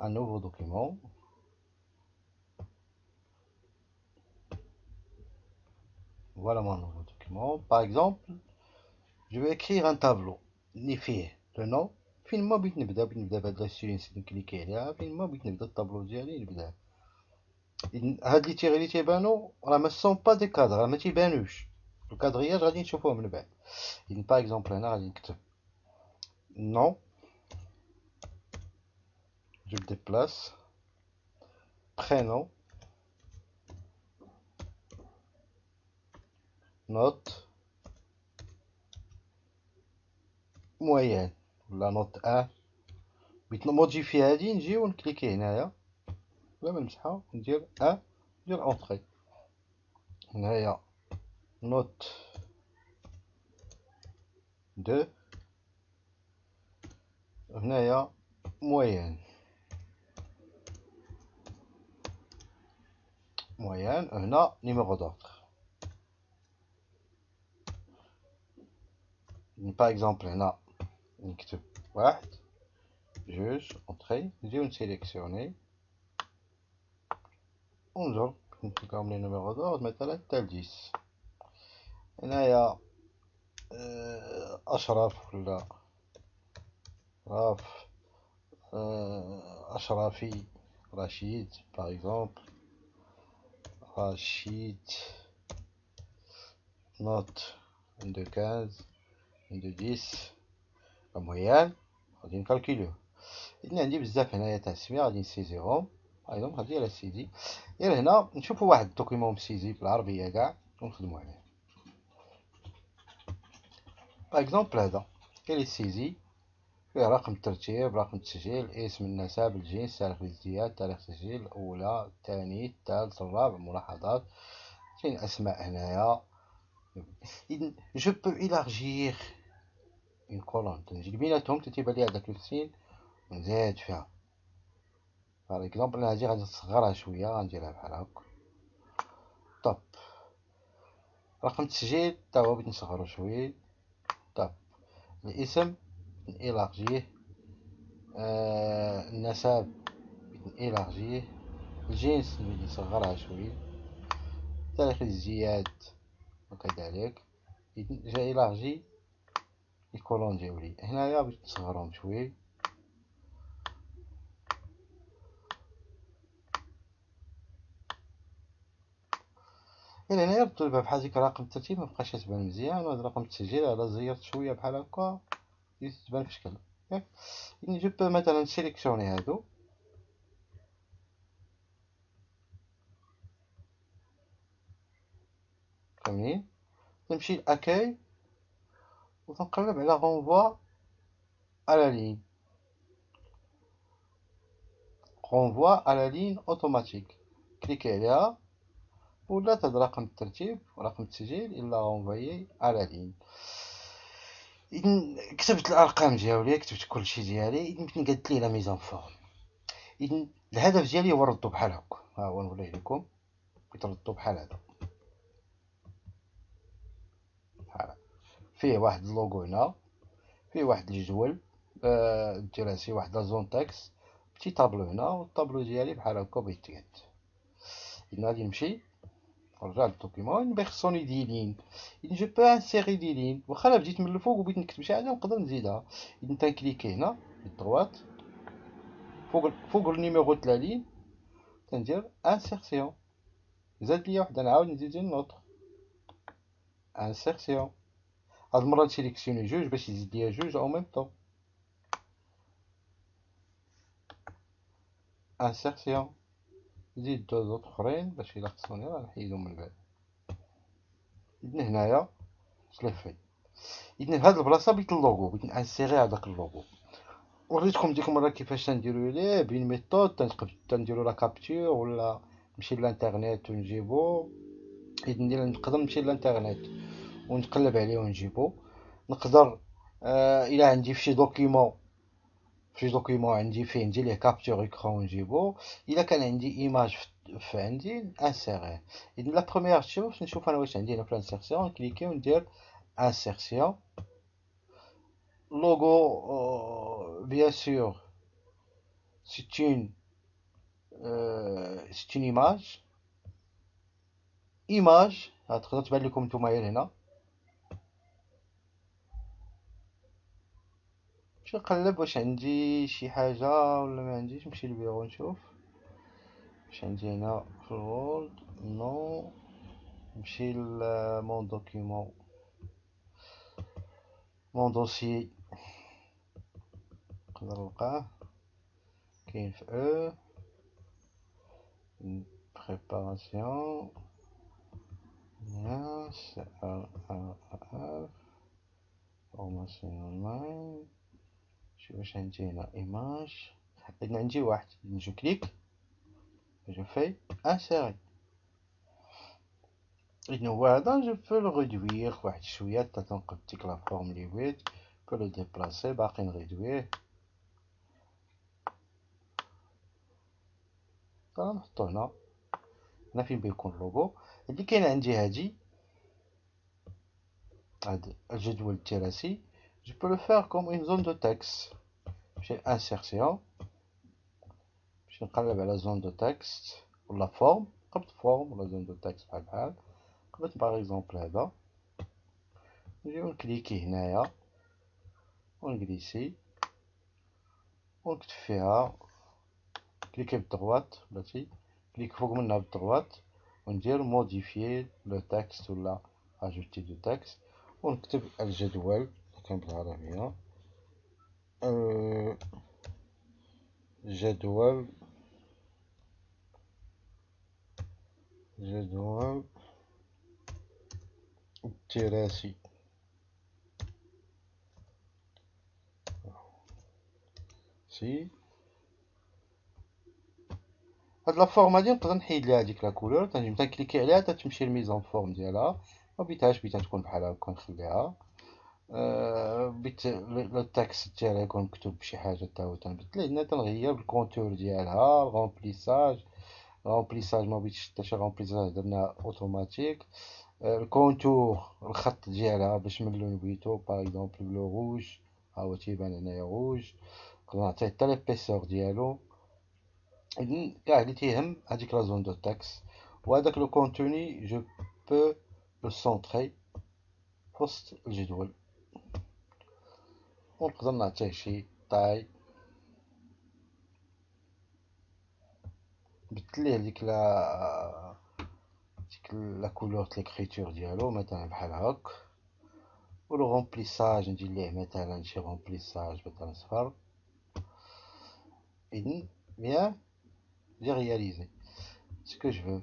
un nouveau document. Voilà mon nouveau document. Par exemple, je vais écrire un tableau اللي فيه le nom. فين ما بغيت نبدا بهاد ستودنت نكليكي عليها. فين ما بغيت نبدا الطابلو ديالي نبداه. هاد لي تيغي اللي تيبانو راه ما سون با دي كادر، راه ما تيبانوش. الكادرياج غادي نشوفوه من بعد. إذن باغ اكزومبل هنا غادي نكتب نو، جو ديبلاس، برينو، نوت، مويان ولا نوت ان. بغيت نموديفي هادي نجي ونكليكي هنايا بلا ما نمسحها ندير ان، ندير اونطري. هنايا نوت دو، هنايا مويان. مويان هنا نيميرو دوردر. باغ اكزومبل هنا نكتب واحد، جوج، اونطري. نجيو نسيليكسيوني ونجر نلقاهم لي نيميرو دوردر مثلا حتى ل10. هنايا أشرف ولا راف، أشرفي، رشيد باغ اكزومبل، رشيد. نوت عنده 15، عنده 10. مويان غادي نكالكيلوه. إذن عندي بزاف هنايا تاع السمية غادي نسيزيهم. باغ اكزومبل غادي على سيدي غير هنا نشوفو واحد الدوكيمون مسيزي بالعربية كاع ونخدمو عليه. باغ اكزومبل هذا كاين سيزي فيه رقم الترتيب، رقم التسجيل، اسم، النسب، الجنس، تاريخ الازدياد، تاريخ التسجيل، الأولى، الثاني، الثالث، الرابع، ملاحظات. كاين أسماء هنايا. إذن جو بو إلاغجيغ اون كولون، نجي بيناتهم تتيبان لي هداك السين ونزيد فيها. باغ اكزومبل هادي غادي نصغرها شوية، غنديرها بحال هاك. طب رقم التسجيل تا هو بغيت نصغرو شوية. طب الاسم نإلاغجيه. النسب نإلاغجيه. الجنس نولي نصغرها شوية. تاريخ الازدياد وكذلك. جا إلاغجي الكولون ديالي. هنايا بغيت نصغرهم شوية. إلا هنايا ردو بحال ديك رقم الترتيب مبقاش تبان مزيان، وهاد رقم التسجيل على زيرت شوية بحال هكا تبان في شكل. ياك نجيب مثلا سيليكسيوني هادو كاملين، نمشي لأكاي وتنقلب على غونفوا على لين. غونفوا على لين اوتوماتيك، كليكي عليها ولات هاد رقم الترتيب ورقم التسجيل إلا غونفويي على لين. إذن كتبت الأرقام ديالي، كتبت كلشي ديالي. إذن قالت لي لا ميزون فورم. إذن الهدف ديالي هو نردو بحال هاك. ها هو نوريه لكم. بغيت نردو بحال هذا، بحال فيه واحد اللوغو هنا، فيه واحد الجدول دراسي، واحد لازون تاكس، بتي طابلو هنا، والطابلو ديالي بحال هكا بيتيات. إذن غادي نمشي نرجع للدوكيمون. باغي خصوني دي لين. إذن جو بو انسيغي دي لين، واخا الا بديت من الفوق وبغيت نكتب شي حاجة نقدر نزيدها. إذن تنكليكي هنا بالدروات فوق النيميرو تاع لا لين تندير انسيرسيون. زاد ليا وحده نعاود نزيد نوتر انسيرسيون. هاد المرة نسيليكسيوني جوج باش يزيد ليا جوج او ميم طون. انسيرسيون. نزيد دو زوط اخرين باش الا خصوني راه نحيدهم من بعد. إذن هنايا سليفي. إذن في هاد البلاصة بغيت اللوغو، بغيت نانسيغي هداك اللوغو. وريتكم ديك المرة كيفاش تنديرو ليه بين ميثود. تنديرو لا كابتور ولا نمشي للانترنيت ونجيبو. إذن نقدر نمشي للانترنيت ونقلب عليه ونجيبو. نقدر الا عندي في دوكيمون عندي فيه ندير ليه كابتور اكرون ونجيبو. الا كان عندي ايماج في عندي انسيريه. اذا لا بروميير شوف نشوف انا واش عندي هنا في الانسيرسيون، نكليكي وندير انسيرسيون. لوغو بيان سور ستين ايماج. ايماج تقدر تبان لكم نتوما هنا. نمشي نقلب واش عندي شي حاجة ولا ما عنديش. نمشي للبيرو نشوف واش عندي هنا في الوورد. نو. نمشي لمون دوكيمون، مون دوسيي، نقدر نلقاه كاين في او بريباراسيون. ياس فورماسيون اونلاين. شوف واش عندي هنا. ايماج. إذن عندي واحد. جو كليك، جو في انسيري. إذن هو هذا. جو بو لو ريدوير واحد شوية حتى تنقد ديك لا فورم لي بغيت. بو لو ديبلاسي. باقي نريدويه. صافي نحطو هنا. هنا فين بيكون اللوغو. اللي كاين عندي هادي، هاد الجدول التراثي. جو بو لو فير كوم اون زون دو تكست. نمشي انسيرسيون، باش نقلب على زون دو تكست ولا فورم. قبط فورم ولا زون دو تكست بحال قبط باغ اكزومبل هذا. نجيو نكليكي هنايا ونجليسي ونكتب فيها. كليكي بدغوات بلاتي، كليك فوق منها بدغوات وندير موديفيي لو تكست ولا اجوتي دو تكست ونكتب الجدول. كان بالعربية جدول التراثي. سي هاد لا فورم هادي نقدر نحيد ليها هاديك لا كولور. تنجي تنكليكي عليها تتمشي الميزون فورم ديالها. مبيتهاش بيتا تكون بحال هاكا نخليها. بيت لو تكست ديالها يكون مكتوب بشي حاجة تا هو تنبدل. هنا تنغير الكونتور ديالها. الغومبليساج ما بغيتش حتى شي غومبليساج درنا اوتوماتيك. الكونتور الخط ديالها باش من اللون بغيتو باغ اكزومبل بلو روج. ها هو تيبان هنايا روج. نقدر نعطيه حتى ليبيسور ديالو. إذن كاع اللي تيهم هاديك لا زون دو تاكس. وهداك لو كونتوني جو بو لو سونطري في وسط الجدول. ونقدر نعطيه شي طاي. نبدليه ديك لا كولور د ليكريتور ديالو مثلا بحال هاك. و لو غومبليساج ندير ليه مثلا شي غومبليساج مثلا صفر. إذن بيان j'ai réalisé ce que je veux.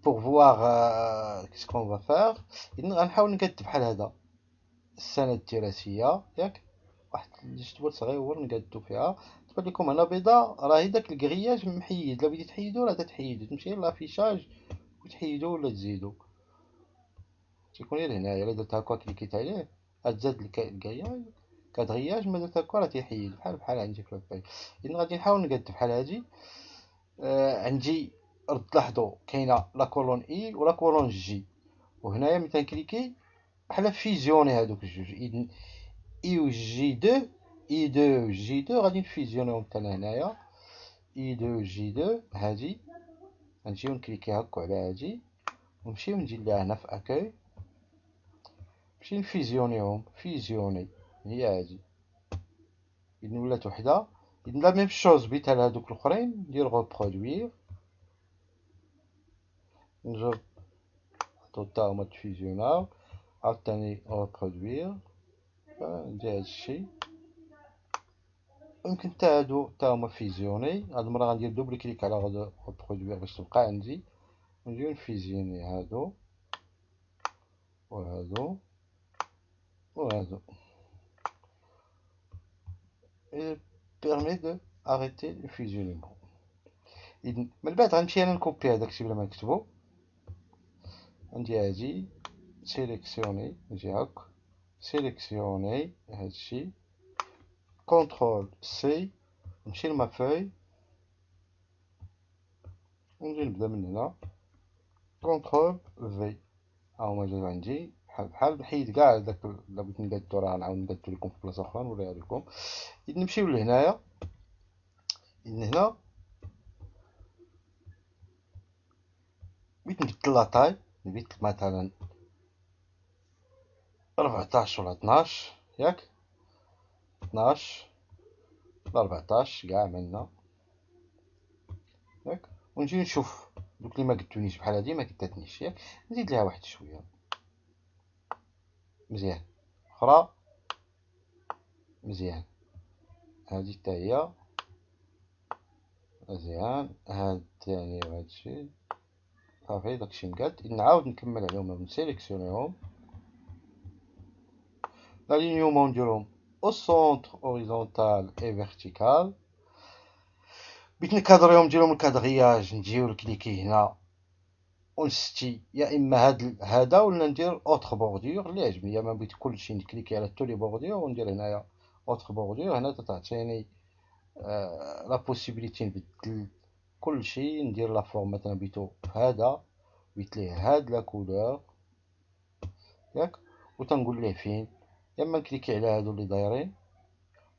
pour voir qu'est-ce qu'on va faire. غنحاول نكتب بحال هذا السنة الدراسية ياك. واحد الجدول صغيور نقادو فيها. تبان لكم هنا بيضا راهي داك الكرياج محيد. الا بغيتي تحيدو راه تتحيدو. تمشي لافيشاج وتحيدو ولا تزيدو. تيكون غير هنايا. الا درت هاكا كليكيت عليه غتزاد الكرياج كادغياج. ما درت هاكا راه تيحيد بحال عندي في الباي. إذن غادي نحاول نقاد بحال هادي. عندي تلاحظوا كاينه لا كولون اي ولا كولون جي. وهنايا ملي تنكليكي بحال فيزيوني هادوك الجوج. اذن اي و جي دو، اي دو و جي دو غادي نفيزيونيهم حتى هنايا. اي دو و جي دو هادي غنجيو نكليكي هاكا على هادي ونمشيو ندير ليها هنا في اكاي. نمشي نفيزيونيهم. فيزيوني هي هادي. اذن ولات وحده. اذن لا ميم شوز بيتها لهادوك الاخرين. ندير غوبرودوير. نجرب تا هما تفيزيوناو. عاوتاني ريبرودوير. ندير هادشي. يمكن حتى هادو تا هما فيزيوني. هاد المرة غندير دوبل كليك على ريبرودوير باش تبقى عندي. نجيو نفيزيوني هادو وهادو وهادو. et permet de arrêter le fusionnement. إذن من بعد غنمشي أنا نكوبي هداكشي بلا ما نكتبو. عندي هادي سيليكسيوني. نجي هاك سيليكسيوني هادشي. كونترول سي. نمشي لما فوي ونجي نبدا من هنا. كونترول في. ها هما جاو عندي بحال نحيد كاع داك. الا بغيت نقادو راه نعاود نقادو لكم في بلاصه اخرى نوريها لكم. إذن نمشيو لهنايا. إذن هنا بغيت نبدل لاطاي، نبيت مثلا 14 ولا 12، ياك 12 ولا 14 كاع منا، ياك. ونجي نشوف دوك اللي ما قدونيش بحال هادي ما قداتنيش، ياك نزيد ليها واحد شويه مزيان، اخرى مزيان، هادي حتى هي مزيان، هاد الثاني وهادشي صافي داكشي مقاد. نعاود نكمل عليهم نسيليكسيونيهم، l'alignement نديرهم au centre horizontal et vertical. بغيت نكادريهم نديرهم الكادغياج، نجيو لكليكي هنا ونستي يا اما هذا ولا ندير اوتر بوردور اللي عجبني، ما بغيت كلشي نكليكي على تو لي بوردور وندير هنايا اوتر بوردور. هنا تعطيني لا بوسيبيليتي نبدل كلشي، ندير لا فورم مثلا بغيتو هذا، بغيت ليه هاد لا كولور، ياك، وتنقول ليه فين، يا اما نكليكي على هادو اللي دايرين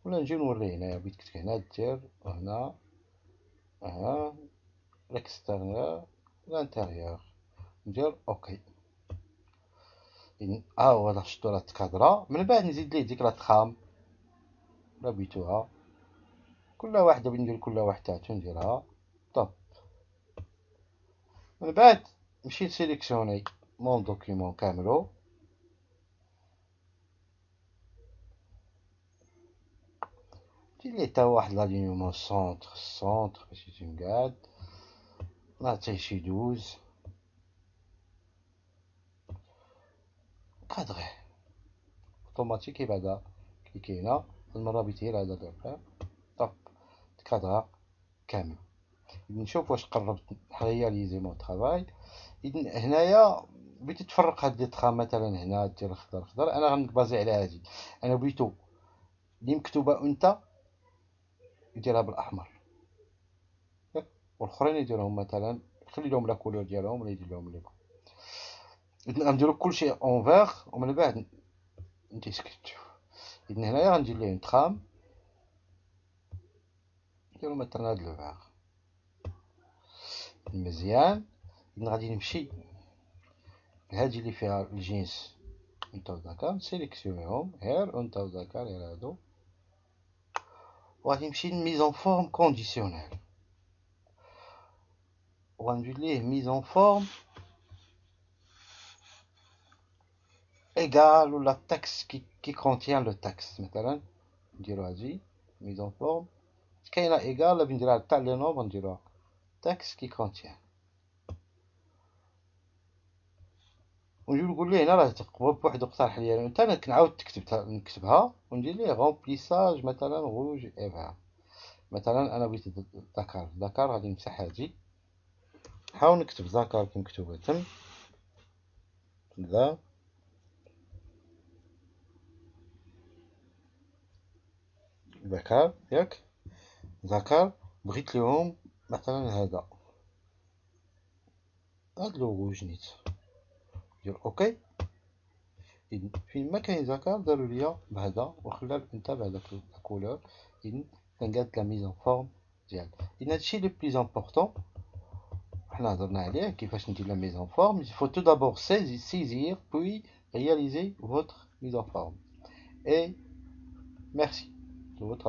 ولا نجي نوريه هنايا. بغيت هنا دير هنا ها ليكستيريور لانتيريور، ندير اوكي. ها هو هذا شفتو راه تكادرا. من بعد نزيد ليه ديك لا تخام لا بغيتوها، كل واحده ندير كل واحد تاعتو نديرها طب. من بعد نمشي نسيليكسيوني مون دوكيمون كاملو، ندير ليه تا واحد لالينيومون سونتر باش يجي مقاد، نعطيه شي 12 كادغيه اوتوماتيكي. بعدا كليكي هنا المره بغيت غير هذا اللي بقى طب تكادرا كامل. نشوف واش قربت رياليزي مون طرافاي. إذن هنايا بغيت تفرق هاد لي تخام مثلا هنا دير الخضر خضر، انا غنبازي على هادي. انا بغيتو اللي مكتوبه انت يديرها بالاحمر، ياك، والاخرين يديرهم مثلا خلي لهم لا كولور ديالهم ولا يدير لهم اللي بغا. اذن غنديرو كلشي اون فيغ ومن بعد نديسكوتيو. اذن هنايا غندير ليه تخام، نديرو مثلا هاد لو فيغ مزيان. إذن غادي نمشي لهادي اللي فيها الجنس انت وذاكر، نسيليكسيونيهم غير انت وذاكر غير هادو، وغادي نمشي لميزون فورم كونديسيونيل، وغندير ليه ميزون فورم ايغال ولا تاكس كي كونتيان لو تاكس. مثلا نديرو هادي ميزون فورم كاينه ايغال لا نديرها تاع لي نومبر نديروها تاكس كي كونتيان، ونجي نقول ليه هنا راه تقوى بواحد اقترح ليا انت، انا كنعاود نكتبها وندير ليه رومبليساج مثلا روج اي فار. مثلا انا بغيت ذكر غادي نمسح هادي، نحاول نكتب ذكر كي مكتوبه تم ذا ذكر، ياك ذكر. بغيت لهم مثلا هذا هاد لوغو جنيت ندير اوكي. إذن فين ما كاين ذكر داروا ليا بهذا وخلى الانت بهذاك الكولور. إذن كنقاد لا ميزون فورم ديال. إذن هادشي لو بليز امبورطون حنا هضرنا عليه كيفاش ندير لا ميزون فورم. il faut tout d'abord saisir puis réaliser votre mise en forme et merci de votre